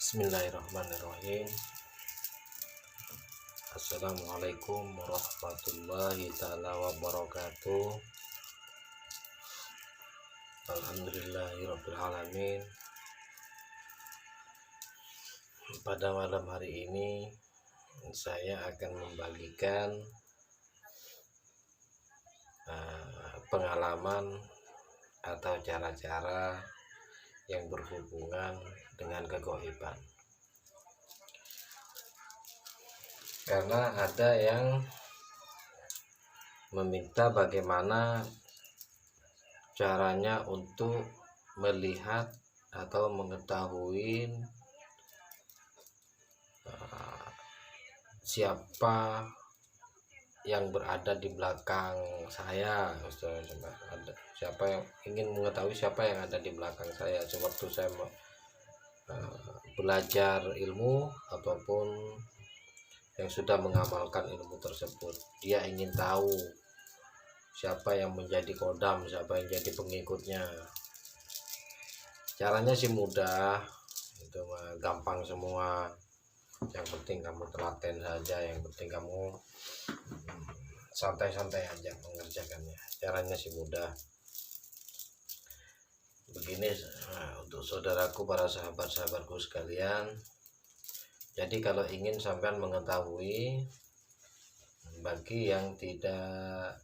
Bismillahirrahmanirrahim. Assalamualaikum warahmatullahi ta'ala wabarakatuh. Alhamdulillahirrabbilalamin. Pada malam hari ini saya akan membagikan pengalaman atau cara-cara yang berhubungan dengan kegaiban. Karena ada yang meminta bagaimana caranya untuk melihat atau mengetahui siapa yang berada di belakang saya. Siapa yang ingin mengetahui siapa yang ada di belakang saya sewaktu saya belajar ilmu ataupun yang sudah mengamalkan ilmu tersebut. Dia ingin tahu siapa yang menjadi kodam, siapa yang jadi pengikutnya. Caranya sih mudah, itu mah gampang semua. Yang penting kamu telaten saja, yang penting kamu santai-santai aja mengerjakannya. Caranya sih mudah. Begini, untuk saudaraku, para sahabat-sahabatku sekalian. Jadi kalau ingin sampean mengetahui, bagi yang tidak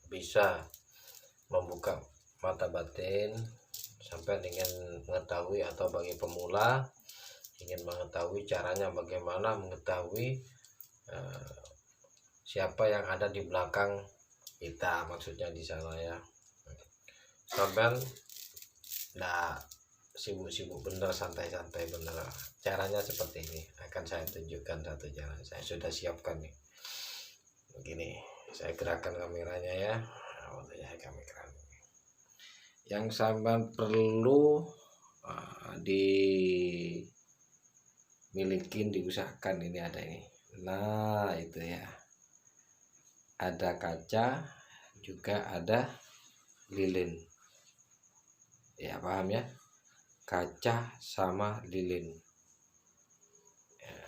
bisa membuka mata batin, sampean ingin mengetahui, atau bagi pemula ingin mengetahui caranya bagaimana mengetahui siapa yang ada di belakang kita, maksudnya di sana ya. Sampean nah sibuk-sibuk bener, santai-santai bener. Caranya seperti ini, akan saya tunjukkan satu cara. Saya sudah siapkan nih. Begini, saya gerakkan kameranya ya. Yang sampean perlu dimiliki, diusahakan ini ada ini. Nah, itu ya. Ada kaca, juga ada lilin. Ya, paham ya? Kaca sama lilin. Ya.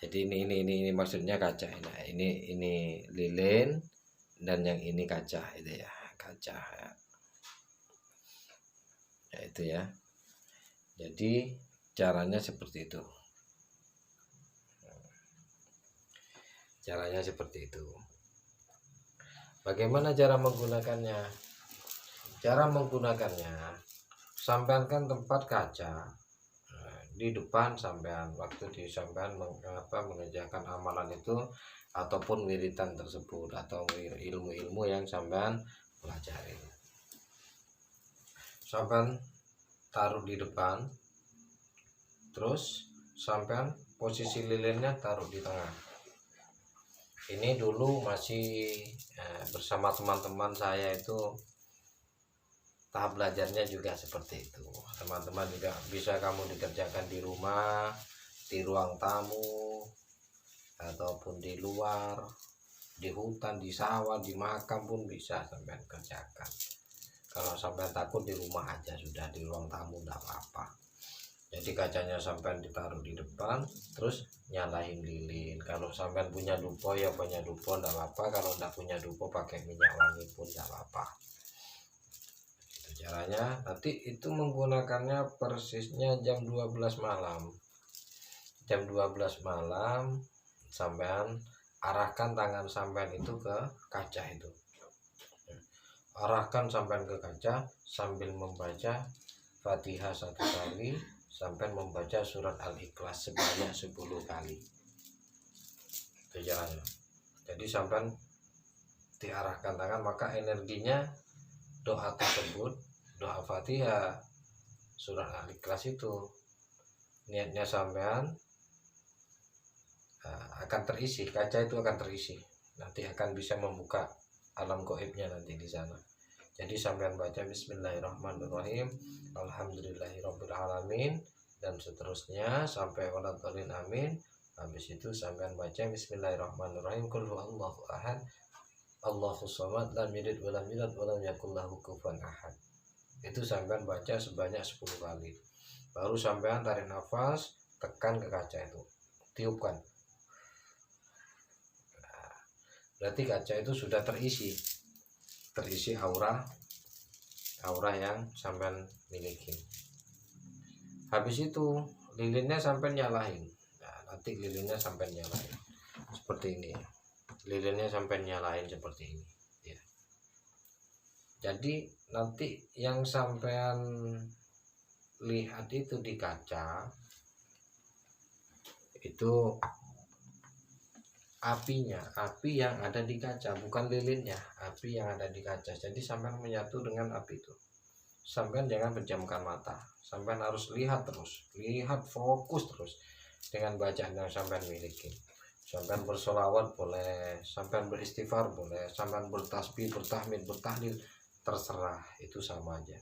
Jadi ini maksudnya kaca. Nah, ini lilin dan yang ini kaca itu ya, kaca. Ya, itu ya. Jadi caranya seperti itu. Caranya seperti itu. Bagaimana cara menggunakannya? Cara menggunakannya, sampean kan tempat kaca di depan sampean waktu di sampean mengerjakan amalan itu ataupun wiridan tersebut atau ilmu-ilmu yang sampean pelajari. Sampean taruh di depan, terus sampean posisi lilinnya taruh di tengah. Ini dulu masih bersama teman-teman saya itu, tahap belajarnya juga seperti itu. Teman-teman juga bisa kamu dikerjakan di rumah, di ruang tamu, ataupun di luar, di hutan, di sawah, di makam pun bisa sampai kerjakan. Kalau sampai takut, di rumah aja sudah, di ruang tamu enggak apa-apa. Jadi kacanya sampai ditaruh di depan, terus nyalain lilin. Kalau sampai punya dupo ya punya dupo enggak apa-apa. Kalau enggak punya dupo pakai minyak wangi pun enggak apa-apa. Caranya nanti itu menggunakannya persisnya jam 12 malam. Jam 12 malam sampean arahkan tangan sampean itu ke kaca itu. Arahkan sampean ke kaca sambil membaca Fatihah 1 kali, sampean membaca surat Al-Ikhlas sebanyak 10 kali. Itu caranya. Jadi sampean diarahkan tangan, maka energinya doa tersebut, doa Fatihah, surat Al-Ikhlas itu niatnya sampean akan terisi, kaca itu akan terisi. Nanti akan bisa membuka alam gaibnya nanti di sana. Jadi sampean baca Bismillahirrahmanirrahim, Alhamdulillahirrabbilalamin, dan seterusnya sampai waladhdallin amin. Habis itu sampean baca Bismillahirrahmanirrahim, Qul huwallahu ahad, Allahus samad, lam yalid walam yulad walam yakul lahu kufuwan ahad. Itu itu sampean baca sebanyak 10 kali. Baru sampean tarik nafas, tekan ke kaca itu, tiupkan. Nah, berarti kaca itu sudah terisi aura yang sampean miliki. Habis itu lilinnya sampean nyalain. Nah, nanti lilinnya sampean nyalain seperti ini. Lilinnya sampean nyalain seperti ini ya. Jadi nanti yang sampean lihat itu di kaca itu api yang ada di kaca, bukan lilinnya, api yang ada di kaca. Jadi sampean menyatu dengan api itu. Sampean jangan pejamkan mata, sampean harus lihat terus, lihat fokus terus dengan bacaan yang sampean miliki. Sampean bersolawat boleh, sampean beristighfar boleh, sampean bertasbih, bertahmid, bertahlil, terserah, itu sama aja.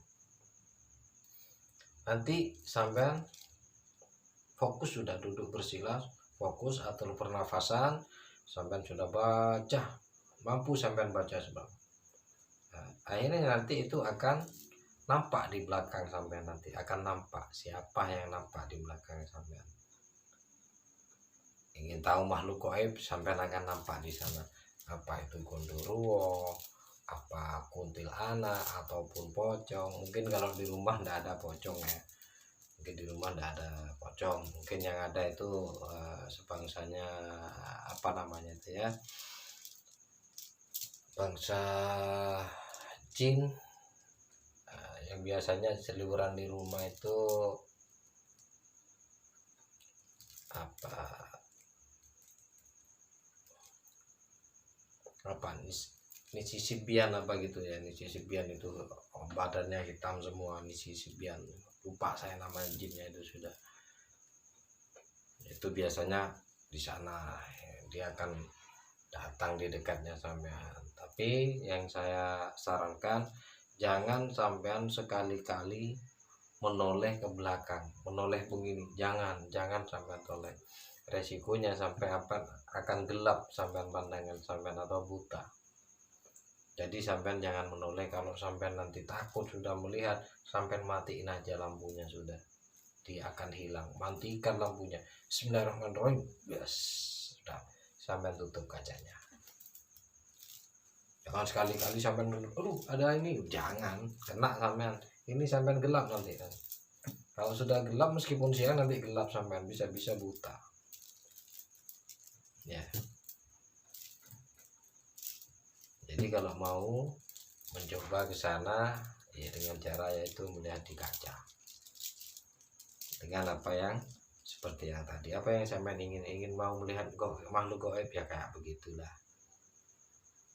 Nanti sampean fokus, sudah duduk bersila, fokus atur pernafasan, sampean sudah baca, mampu sampean baca sebab. Nah, akhirnya nanti itu akan nampak di belakang sampean, nanti akan nampak siapa yang nampak di belakang sampean. Ingin tahu makhluk gaib, sampean akan nampak di sana. Apa itu gondoruo, apa kuntilanak ataupun pocong. Mungkin kalau di rumah tidak ada pocong ya. Mungkin di rumah tidak ada pocong. Mungkin yang ada itu sebangsanya apa namanya itu ya, bangsa jin. Yang biasanya seliburan di rumah itu apa Nisi Sibian apa gitu ya. Nisi Sibian itu badannya hitam semua, Nisi Sibian, lupa saya nama jinnya itu sudah. Itu biasanya di sana dia akan datang di dekatnya sampean. Tapi yang saya sarankan, jangan sampean sekali-kali menoleh ke belakang, menoleh begini, jangan sampean toleh. Resikonya sampai akan gelap sampean pandangan sampean atau buta. Jadi sampean jangan menoleh. Kalau sampean nanti takut sudah melihat, sampean matiin aja lampunya sudah, dia akan hilang. Matikan lampunya, bismillahirrahmanirrahim, yes, sudah, sampean tutup kacanya. Jangan sekali-kali sampean aduh ada ini, jangan, kena sampean. Ini sampean gelap nanti kan. Kalau sudah gelap, meskipun siang nanti gelap, sampean bisa buta ya. Jadi kalau mau mencoba ke sana ya dengan cara yaitu melihat di kaca dengan apa yang seperti yang tadi, apa yang sampean ingin mau melihat makhluk gaib ya kayak begitulah.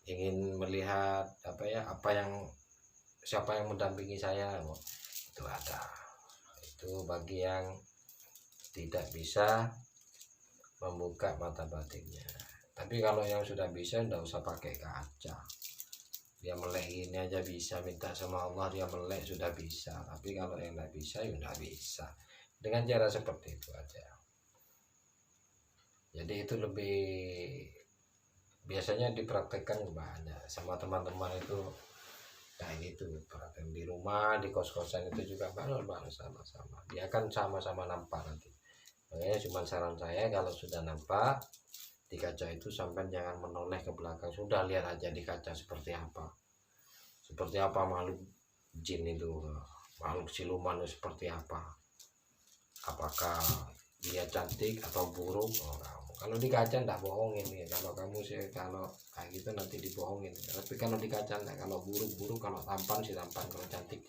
Ingin melihat apa yang siapa yang mendampingi saya, itu ada. Itu bagi yang tidak bisa membuka mata batinnya. Tapi kalau yang sudah bisa, tidak usah pakai kaca. Dia melek ini aja bisa, minta sama Allah dia melek sudah bisa. Tapi kalau yang tidak bisa, ya tidak bisa. Dengan cara seperti itu aja. Jadi itu lebih biasanya dipraktekkan banyak sama teman-teman itu kayak gitu, praktek di rumah, di kos-kosan itu juga bareng sama-sama. Dia akan sama-sama nampak nanti. Makanya cuma saran saya, kalau sudah nampak di kaca itu sampai jangan menoleh ke belakang, sudah lihat aja di kaca seperti apa makhluk jin itu, makhluk siluman itu seperti apa, apakah dia cantik atau buruk. Kalau di kaca enggak bohongin ya. Kalau kamu sih kalau kayak gitu nanti dibohongin. Tapi kalau di kaca enggak, kalau buruk, kalau tampan sih tampan, kalau cantik.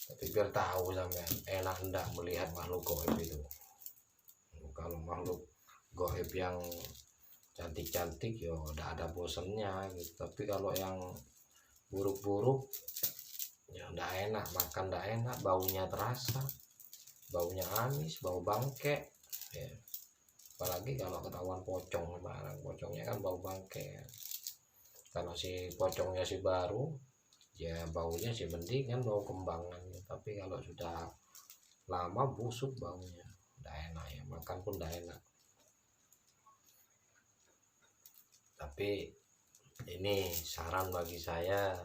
Tapi biar tahu sampean enak enggak melihat makhluk gaib itu. Kalau makhluk gaib yang cantik ya udah ada bosennya gitu. Tapi kalau yang buruk ya enggak enak, makan enggak enak, baunya terasa, baunya amis, bau bangke ya. Apalagi kalau ketahuan pocong, barang pocongnya kan bau bangke. Kalau si pocongnya si baru ya baunya sih mending kan, bau kembangan. Tapi kalau sudah lama busuk baunya, tidak enak ya, makan pun tidak enak. Tapi ini saran bagi saya,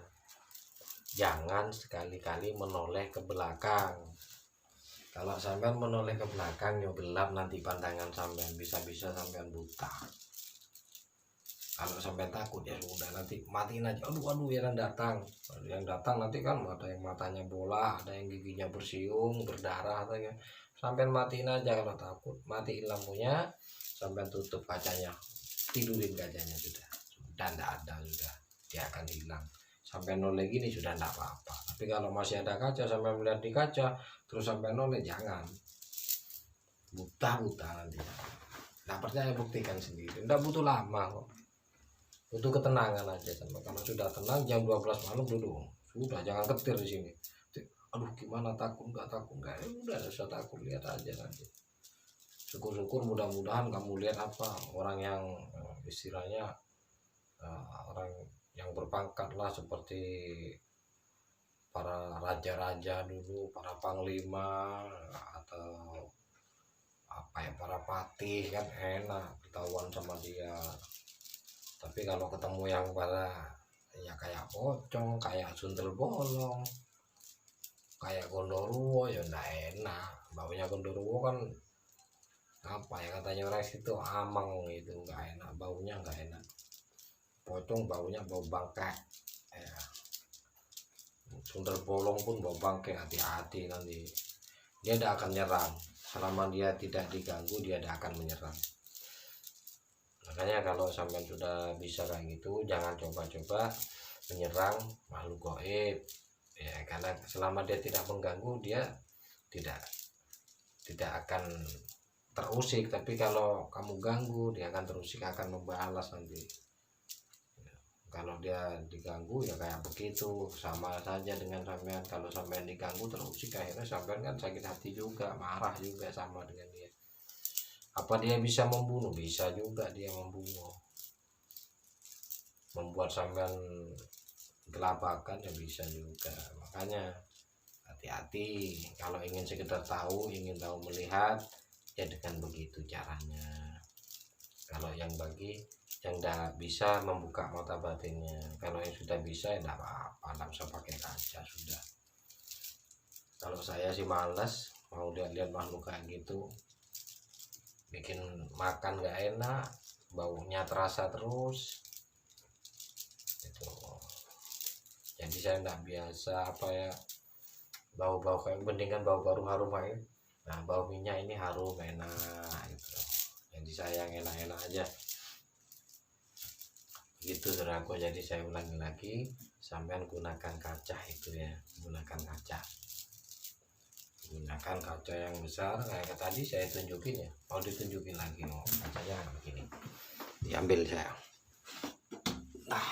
jangan sekali-kali menoleh ke belakang. Kalau sampean menoleh ke belakang yo gelap nanti pandangan sampean, bisa-bisa sampean buta. Kalau sampean takut ya sudah, nanti matiin aja. Aduh yang datang. Yang datang nanti kan ada yang matanya bola, ada yang giginya bersiung, berdarah atau ya. Sampean matiin aja kalau takut. Matiin lampunya, sampean tutup kacanya. Tidurin kacanya sudah. Sudah enggak ada sudah. Dia akan hilang. Sampai noleh gini sudah enggak apa-apa. Tapi kalau masih ada kaca, sampai melihat di kaca terus sampai noleh, jangan, buta nanti. Nah percaya, buktikan sendiri, enggak butuh lama kok, butuh ketenangan aja. Sama kalau sudah tenang jam 12 malam duduk, sudah jangan ketir di sini. Aduh gimana, takut enggak, udah usah takut, lihat aja nanti. Syukur-syukur mudah-mudahan kamu lihat apa, orang yang istilahnya orang yang berpangkat lah, seperti para raja-raja dulu, para panglima, atau apa ya, para patih, kan enak ketahuan sama dia. Tapi kalau ketemu yang pada ya kayak pocong, kayak sundel bolong, kayak gondoruo, ya enggak enak. Baunya gondoruo kan apa ya, katanya orang situ amang, itu enggak enak, baunya enggak enak. Pocong baunya bau bangkai ya. Sundel bolong pun bau bangkai, hati-hati nanti. Dia tidak akan nyerang selama dia tidak diganggu, dia tidak akan menyerang. Makanya kalau sampai sudah bisa kayak gitu, jangan coba-coba menyerang makhluk gaib ya, karena selama dia tidak mengganggu, dia tidak akan terusik. Tapi kalau kamu ganggu, dia akan terusik, akan membalas nanti. Kalau dia diganggu ya kayak begitu, sama saja dengan sampean. Kalau sampean diganggu terusik, akhirnya sampean kan sakit hati juga, marah juga sama dengan dia. Apa dia bisa membunuh? Bisa juga dia membunuh, membuat sampean gelabakan ya bisa juga. Makanya hati-hati kalau ingin sekedar tahu, ingin tahu melihat, ya dengan begitu caranya. Kalau yang tidak bisa membuka mata batinnya, kalau yang sudah bisa ya tidak apa-apa, tidak usah pakai kaca sudah. Kalau saya sih males mau lihat makhluk kayak gitu, bikin makan nggak enak, baunya terasa terus itu. Jadi saya tidak biasa apa ya, bau-bau kayak, mendingan bau baru harum aja. Nah bau minyak ini harum enak gitu. Jadi saya yang enak-enak aja gitu saudaraku. Jadi saya ulangi lagi, sampean gunakan kaca itu ya, gunakan kaca yang besar kayak tadi saya tunjukin ya. Mau ditunjukin lagi, mau kacanya begini, diambil saya. Nah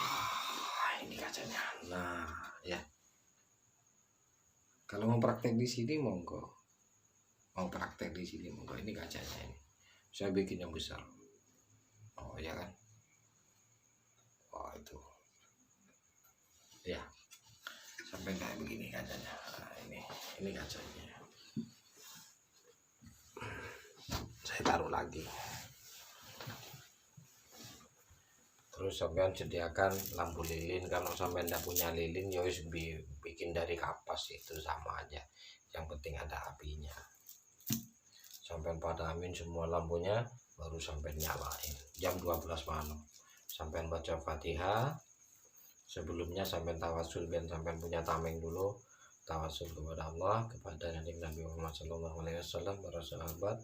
ini kacanya. Nah ya, kalau mau praktek di sini monggo, ini kacanya ini saya bikin yang besar. Oh ya kan, oh itu ya, sampai kayak begini kacanya. Nah, ini kacanya, saya taruh lagi. Terus sampean sediakan lampu lilin. Kalau sampean tidak punya lilin ya bikin dari kapas, itu sama aja, yang penting ada apinya. Sampean padamin semua lampunya, baru sampean nyalain jam 12 malam. Sampean baca Fatihah. Sebelumnya sampean tawasul, biar sampean punya tameng dulu, tawasul kepada Allah, kepada Nabi Muhammad SAW, para sahabat,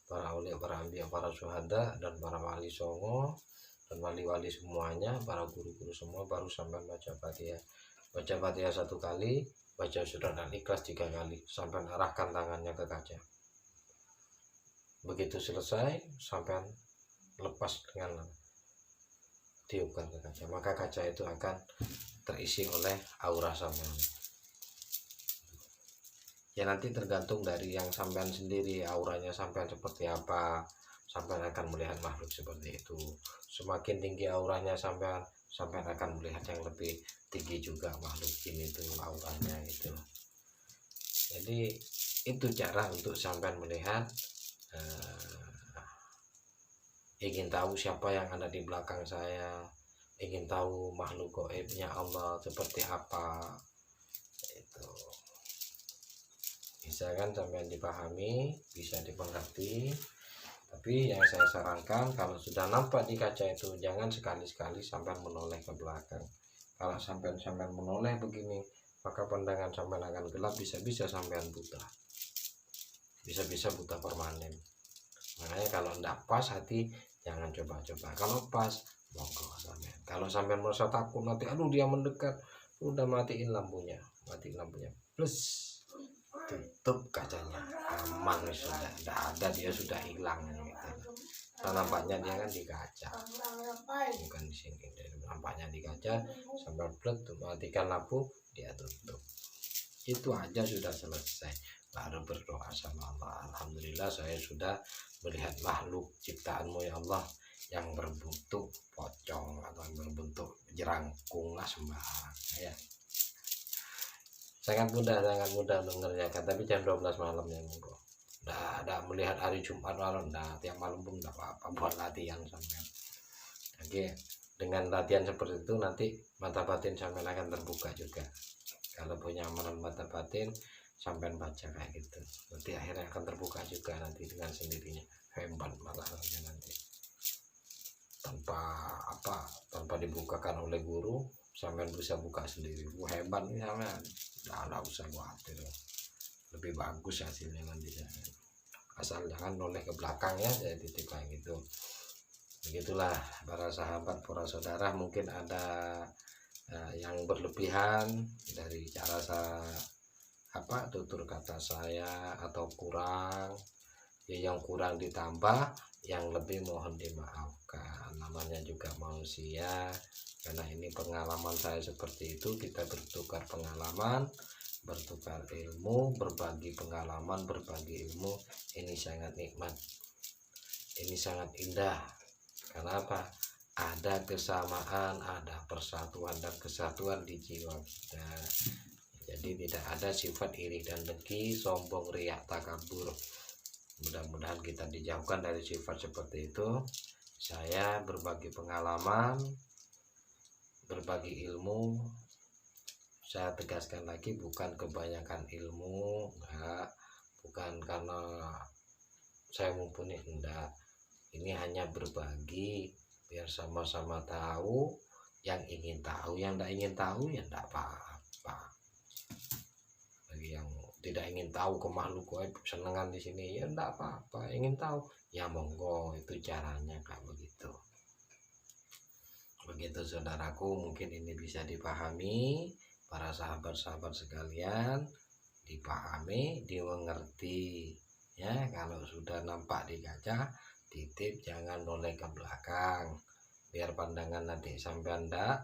para aulia, para anbiya, para syuhada, dan para wali songo, dan wali-wali semuanya, para guru-guru semua. Baru sampean baca Fatihah. Baca Fatihah 1 kali, baca surah dan ikhlas 3 kali. Sampean arahkan tangannya ke kaca. Begitu selesai, sampean lepas dengan tiupkan ke kaca, maka kaca itu akan terisi oleh aura sampean. Ya nanti tergantung dari yang sampean sendiri, auranya sampean seperti apa, sampean akan melihat makhluk seperti itu. Semakin tinggi auranya sampean akan melihat yang lebih tinggi juga makhluk ini tuh auranya itu. Jadi itu cara untuk sampean melihat. Ingin tahu siapa yang ada di belakang saya, ingin tahu makhluk gaibnya Allah seperti apa, bisa kan sampai dipahami, bisa dimengerti. Tapi yang saya sarankan, kalau sudah nampak di kaca itu jangan sekali-sekali sampai menoleh ke belakang. Kalau sampai menoleh begini, maka pandangan sampai akan gelap, bisa-bisa sampai buta, bisa-bisa buta permanen. Makanya kalau tidak pas hati, jangan coba-coba. Kalau pas, monggo sampean. Kalau sampean merasa takut nanti, aduh dia mendekat, udah matiin lampunya, plus tutup kacanya, aman sudah, tidak ada, dia sudah hilang gitu. Nah, nampaknya dia kan di kaca, bukan di sini. Jadi nampaknya di kaca, sampai plus matikan lampu, dia tutup. Itu aja sudah selesai. Baru berdoa sama Allah, alhamdulillah saya sudah melihat makhluk ciptaanmu ya Allah yang berbentuk pocong atau yang berbentuk jerangkung lah sembarang ya. Sangat mudah mengerjakan, tapi jam 12 malam ya monggo. Nggak ada melihat hari Jumat malam, nah tiap malam pun tidak apa-apa buat latihan sampai. Oke, dengan latihan seperti itu nanti mata batin sampai akan terbuka juga. Kalau punya amalan mata batin sampai baca kayak gitu, nanti akhirnya akan terbuka juga nanti dengan sendirinya. Hebat malah nanti tanpa dibukakan oleh guru, sampai bisa buka sendiri. Hebat nih sampean, nggak usah khawatir, lebih bagus hasilnya nanti. Asal jangan noleh ke belakang ya, jadi titip kayak gitu. Begitulah para sahabat, para saudara, mungkin ada yang berlebihan dari cara tutur kata saya atau kurang ya, yang kurang ditambah, yang lebih mohon dimaafkan. Namanya juga manusia, karena ini pengalaman saya seperti itu. Kita bertukar pengalaman, bertukar ilmu, berbagi pengalaman, berbagi ilmu. Ini sangat nikmat, ini sangat indah. Kenapa? Ada kesamaan, ada persatuan dan kesatuan di jiwa kita. Jadi tidak ada sifat iri dan dengki, sombong, riak, takabur. Mudah-mudahan kita dijauhkan dari sifat seperti itu. Saya berbagi pengalaman, berbagi ilmu. Saya tegaskan lagi, bukan kebanyakan ilmu, enggak. Bukan karena saya mumpuni, enggak. Ini hanya berbagi biar sama-sama tahu. Yang ingin tahu, yang tidak ingin tahu ya enggak apa-apa. Bagi yang tidak ingin tahu ke makhluk gaib senengan di sini ya enggak apa-apa, ingin tahu ya monggo, itu caranya kayak begitu saudaraku. Mungkin ini bisa dipahami para sahabat-sahabat sekalian, dipahami, dimengerti ya. Kalau sudah nampak di kaca, titip jangan noleh ke belakang, biar pandangan nanti sampai anda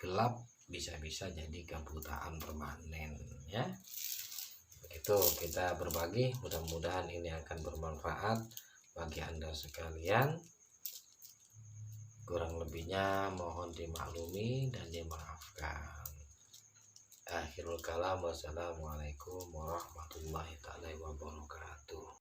gelap, bisa-bisa jadi kebutaan permanen ya. Begitu kita berbagi, mudah-mudahan ini akan bermanfaat bagi anda sekalian. Kurang lebihnya mohon dimaklumi dan dimaafkan. Akhirul kalam, wassalamualaikum warahmatullahi wabarakatuh.